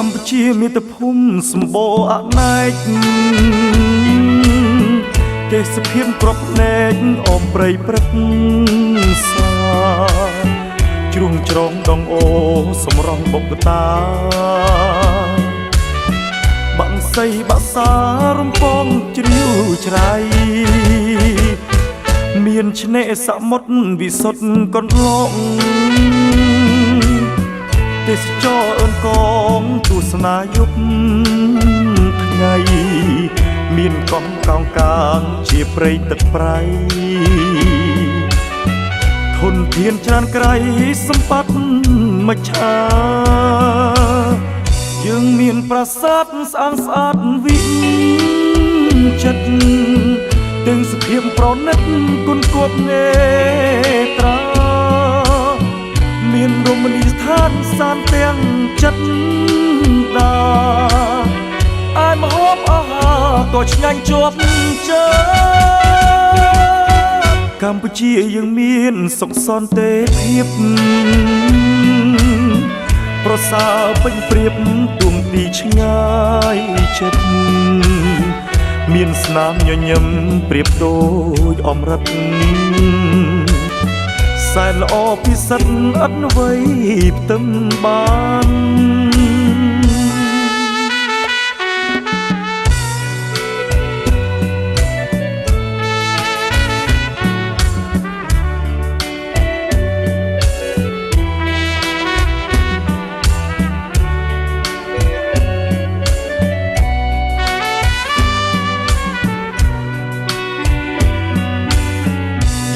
កម្ពុជាមាតុភូមិសម្បូរអនេកទេសភាពគ្រប់ណែកអមព្រៃព្រឹកសាជ្រុងជ្រងដងអូសម្រងបុកតាបាំងសៃបាក់សារំពងជ្រាវច្រៃមានឆ្នេរសមុទ្រវិសុទ្ធកន្លងទេសចរអឿនកងទស្សនាយប់ថ្ងៃមានកងកោងកាងជាព្រៃទឹកប្រៃធនធានច្រើនក្រៃសម្បត្តិមច្ឆាយើងមានប្រាសាទស្អាតស្អាតវិចិត្រទាំងសភាពប្រណិតគុណគួបនេត្រាមានរមណីយដ្ឋានសានទាំងចិត្តដាអាយមហូបអាហារក៏ឆ្ងាញ់ជាប់ជើកម្ពុជាយើងមានសុខសន្តិភាពប្រសើរពេញប្រៀបទួងទីឆ្ងាយចិត្តមានស្នាមញញឹមប្រៀបដូចអមរិតសែនល្អពិសិដ្ឋអត់អ្វីផ្ទឹមបាន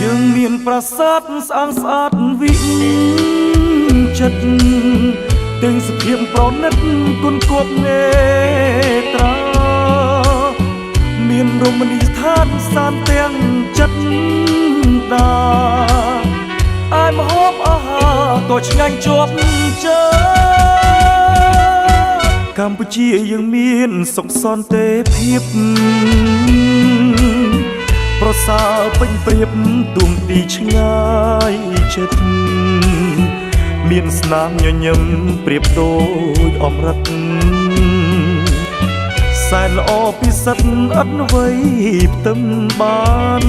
យើងមានប្រាសាទស្អាតស្អាតវិចិត្រទាំងសភាពប្រណិតគុណគួបនេត្រាមានរមណីយដ្ឋានសានទាំងចិត្តដាអាយមហូបអាហារក៏ឆ្ងាញ់ជាប់ជើកម្ពុជាយើងមានសុខសន្តិភាពប្រសើរពេញប្រៀបទួងទីឆ្ងាយចិត្តមានស្នាមញញឹមប្រៀបដូចអមរិតសែនល្អពិសិដ្ឋអត់អ្វីផ្ទឹមបាន